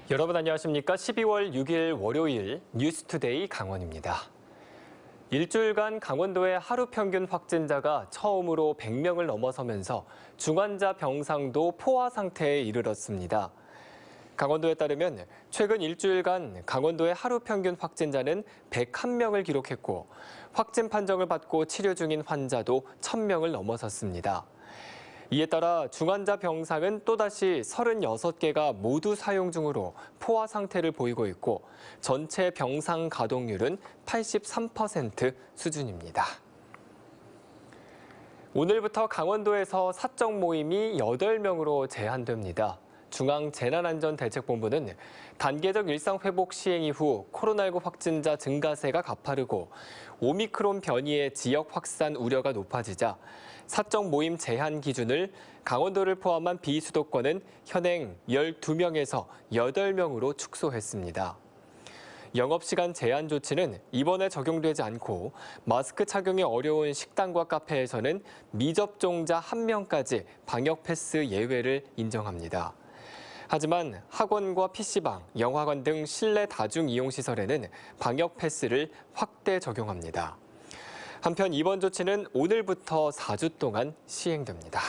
여러분 안녕하십니까? 12월 6일 월요일 뉴스투데이 강원입니다. 일주일간 강원도의 하루 평균 확진자가 처음으로 100명을 넘어서면서 중환자 병상도 포화 상태에 이르렀습니다. 강원도에 따르면 최근 일주일간 강원도의 하루 평균 확진자는 101명을 기록했고 확진 판정을 받고 치료 중인 환자도 1000명을 넘어섰습니다. 이에 따라 중환자 병상은 또다시 36개가 모두 사용 중으로 포화 상태를 보이고 있고 전체 병상 가동률은 83% 수준입니다. 오늘부터 강원도에서 사적 모임이 8명으로 제한됩니다. 중앙재난안전대책본부는 단계적 일상회복 시행 이후 코로나19 확진자 증가세가 가파르고 오미크론 변이의 지역 확산 우려가 높아지자 사적 모임 제한 기준을 강원도를 포함한 비수도권은 현행 12명에서 8명으로 축소했습니다. 영업시간 제한 조치는 이번에 적용되지 않고 마스크 착용이 어려운 식당과 카페에서는 미접종자 1명까지 방역 패스 예외를 인정합니다. 하지만 학원과 PC방, 영화관 등 실내 다중이용시설에는 방역 패스를 확대 적용합니다. 한편 이번 조치는 오늘부터 4주 동안 시행됩니다.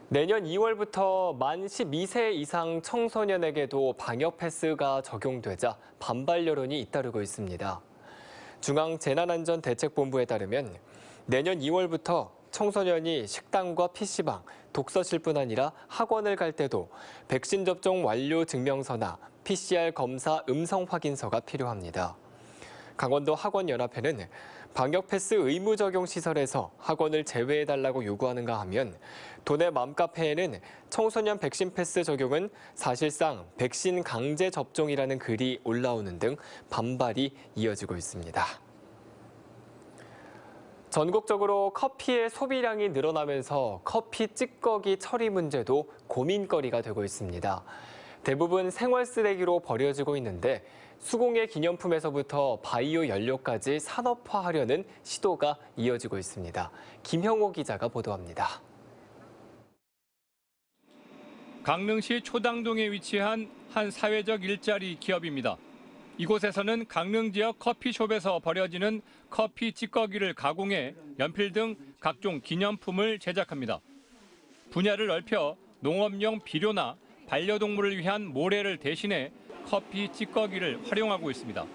내년 2월부터 만 12세 이상 청소년에게도 방역 패스가 적용되자 반발 여론이 잇따르고 있습니다. 중앙재난안전대책본부에 따르면 내년 2월부터 청소년이 식당과 PC방, 독서실뿐 아니라 학원을 갈 때도 백신 접종 완료 증명서나 PCR 검사 음성 확인서가 필요합니다. 강원도 학원연합회는 방역 패스 의무 적용 시설에서 학원을 제외해달라고 요구하는가 하면 도내 맘카페에는 청소년 백신 패스 적용은 사실상 백신 강제 접종이라는 글이 올라오는 등 반발이 이어지고 있습니다. 전국적으로 커피의 소비량이 늘어나면서 커피 찌꺼기 처리 문제도 고민거리가 되고 있습니다. 대부분 생활 쓰레기로 버려지고 있는데 수공예 기념품에서부터 바이오 연료까지 산업화하려는 시도가 이어지고 있습니다. 김형호 기자가 보도합니다. 강릉시 초당동에 위치한 한 사회적 일자리 기업입니다. 이곳에서는 강릉 지역 커피숍에서 버려지는 커피 찌꺼기를 가공해 연필 등 각종 기념품을 제작합니다. 분야를 넓혀 농업용 비료나 반려동물을 위한 모래를 대신해 커피 찌꺼기를 활용하고 있습니다.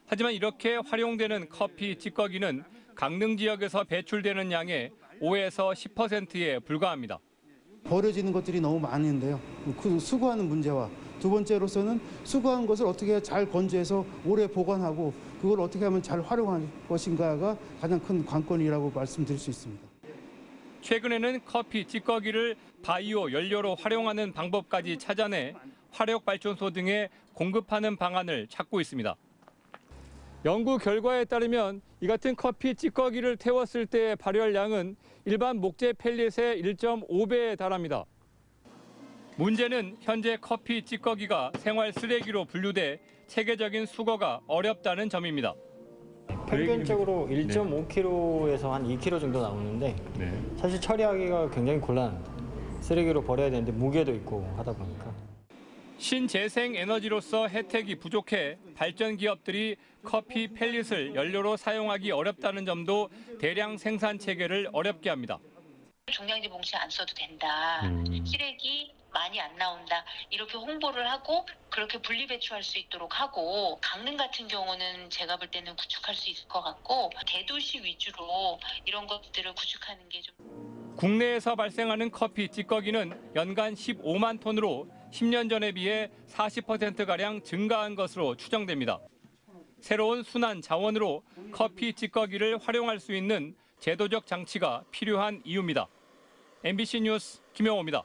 하지만 이렇게 활용되는 커피 찌꺼기는 강릉 지역에서 배출되는 양의 5에서 10%에 불과합니다. 버려지는 것들이 너무 많은데요. 그 수거하는 문제와 두 번째로서는 수거한 것을 어떻게 잘 건조해서 오래 보관하고 그걸 어떻게 하면 잘 활용할 것인가가 가장 큰 관건이라고 말씀드릴 수 있습니다. 최근에는 커피 찌꺼기를 바이오 연료로 활용하는 방법까지 찾아내 화력발전소 등에 공급하는 방안을 찾고 있습니다. 연구 결과에 따르면 이 같은 커피 찌꺼기를 태웠을 때의 발열량은 일반 목재 펠릿의 1.5배에 달합니다. 문제는 현재 커피 찌꺼기가 생활 쓰레기로 분류돼 체계적인 수거가 어렵다는 점입니다. 평균적으로 1.5kg에서 한 2kg 정도 나오는데 사실 처리하기가 굉장히 곤란합니다. 쓰레기로 버려야 되는데 무게도 있고 하다 보니까. 신재생 에너지로서 혜택이 부족해 발전 기업들이 커피 펠릿을 연료로 사용하기 어렵다는 점도 대량 생산 체계를 어렵게 합니다. 종량제 봉지 안 써도 된다. 쓰레기 많이 안 나온다. 이렇게 홍보를 하고 그렇게 분리 배출할 수 있도록 하고 강릉 같은 경우는 제가 볼 때는 구축할 수 있을 것 같고 대도시 위주로 이런 것들을 구축하는 게 좀. 국내에서 발생하는 커피 찌꺼기는 연간 15만 톤으로 10년 전에 비해 40%가량 증가한 것으로 추정됩니다. 새로운 순환 자원으로 커피 찌꺼기를 활용할 수 있는 제도적 장치가 필요한 이유입니다. MBC 뉴스 김영호입니다.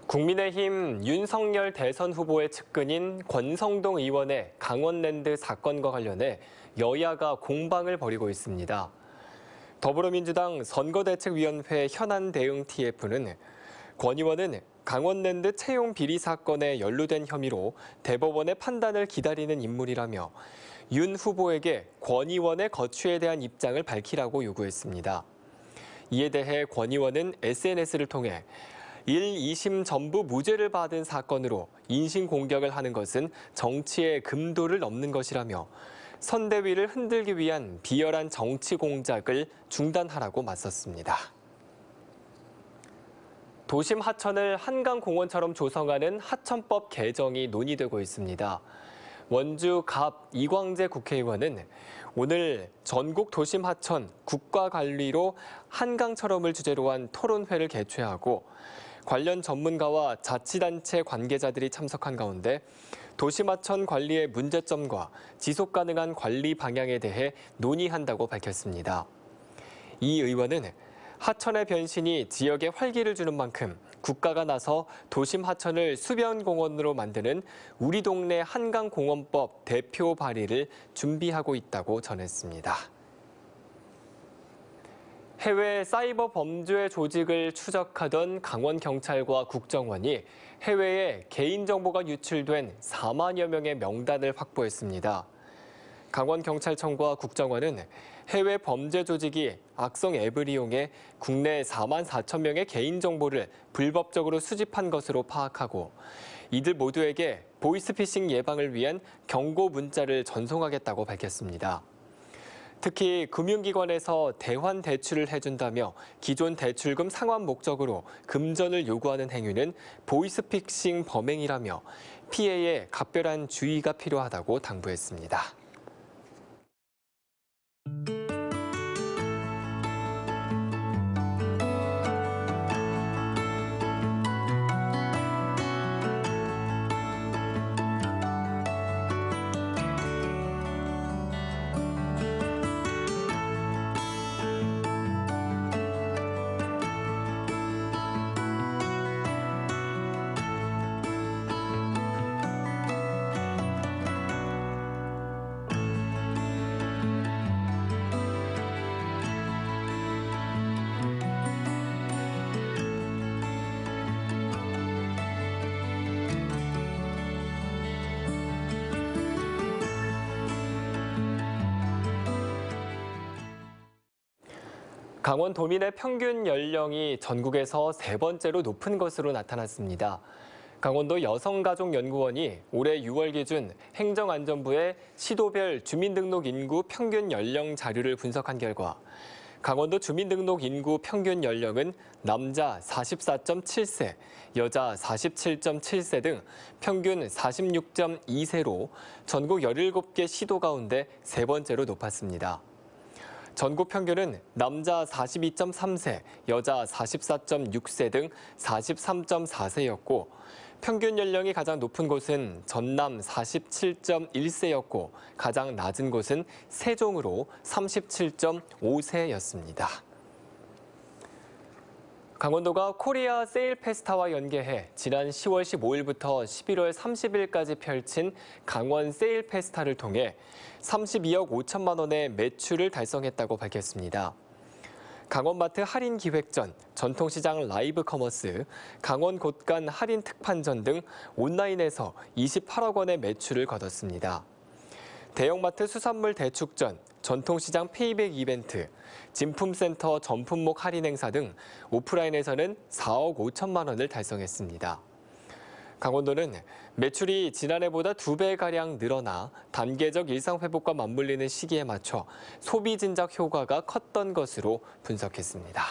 국민의힘 윤석열 대선 후보의 측근인 권성동 의원의 강원랜드 사건과 관련해 여야가 공방을 벌이고 있습니다. 더불어민주당 선거대책위원회 현안대응 TF는 권 의원은 강원랜드 채용 비리 사건에 연루된 혐의로 대법원의 판단을 기다리는 인물이라며 윤 후보에게 권 의원의 거취에 대한 입장을 밝히라고 요구했습니다. 이에 대해 권 의원은 SNS를 통해 1, 2심 전부 무죄를 받은 사건으로 인신공격을 하는 것은 정치의 금도를 넘는 것이라며 선대위를 흔들기 위한 비열한 정치 공작을 중단하라고 맞섰습니다. 도심 하천을 한강공원처럼 조성하는 하천법 개정이 논의되고 있습니다. 원주 갑 이광재 국회의원은 오늘 전국 도심 하천 국가 관리로 한강처럼을 주제로 한 토론회를 개최하고 관련 전문가와 자치단체 관계자들이 참석한 가운데 도심하천 관리의 문제점과 지속 가능한 관리 방향에 대해 논의한다고 밝혔습니다. 이 의원은 하천의 변신이 지역에 활기를 주는 만큼 국가가 나서 도심 하천을 수변공원으로 만드는 우리 동네 한강공원법 대표 발의를 준비하고 있다고 전했습니다. 해외 사이버 범죄 조직을 추적하던 강원경찰과 국정원이 해외에 개인정보가 유출된 4만여 명의 명단을 확보했습니다. 강원경찰청과 국정원은 해외 범죄 조직이 악성 앱을 이용해 국내 4만 4천 명의 개인정보를 불법적으로 수집한 것으로 파악하고 이들 모두에게 보이스피싱 예방을 위한 경고 문자를 전송하겠다고 밝혔습니다. 특히 금융기관에서 대환 대출을 해준다며 기존 대출금 상환 목적으로 금전을 요구하는 행위는 보이스피싱 범행이라며 피해에 각별한 주의가 필요하다고 당부했습니다. 강원 도민의 평균 연령이 전국에서 세 번째로 높은 것으로 나타났습니다. 강원도 여성가족연구원이 올해 6월 기준 행정안전부의 시도별 주민등록 인구 평균 연령 자료를 분석한 결과 강원도 주민등록 인구 평균 연령은 남자 44.7세, 여자 47.7세 등 평균 46.2세로 전국 17개 시도 가운데 세 번째로 높았습니다. 전국 평균은 남자 42.3세, 여자 44.6세 등 43.4세였고 평균 연령이 가장 높은 곳은 전남 47.1세였고 가장 낮은 곳은 세종으로 37.5세였습니다. 강원도가 코리아 세일 페스타와 연계해 지난 10월 15일부터 11월 30일까지 펼친 강원 세일 페스타를 통해 32억 5천만 원의 매출을 달성했다고 밝혔습니다. 강원마트 할인 기획전, 전통시장 라이브 커머스, 강원 곳간 할인 특판전 등 온라인에서 28억 원의 매출을 거뒀습니다. 대형마트 수산물 대축전, 전통시장 페이백 이벤트, 진품센터 전품목 할인 행사 등 오프라인에서는 4억 5천만 원을 달성했습니다. 강원도는 매출이 지난해보다 2배가량 늘어나 단계적 일상회복과 맞물리는 시기에 맞춰 소비 진작 효과가 컸던 것으로 분석했습니다.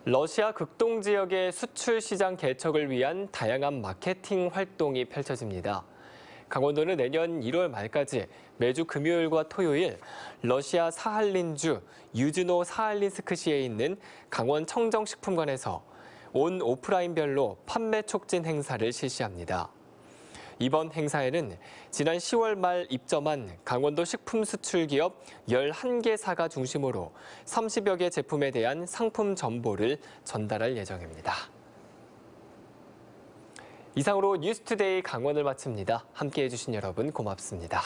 러시아 극동 지역의 수출 시장 개척을 위한 다양한 마케팅 활동이 펼쳐집니다. 강원도는 내년 1월 말까지 매주 금요일과 토요일 러시아 사할린주 유즈노 사할린스크시에 있는 강원 청정식품관에서 온 오프라인별로 판매 촉진 행사를 실시합니다. 이번 행사에는 지난 10월 말 입점한 강원도 식품 수출 기업 11개사가 중심으로 30여 개 제품에 대한 상품 정보를 전달할 예정입니다. 이상으로 뉴스투데이 강원을 마칩니다. 함께해 주신 여러분 고맙습니다.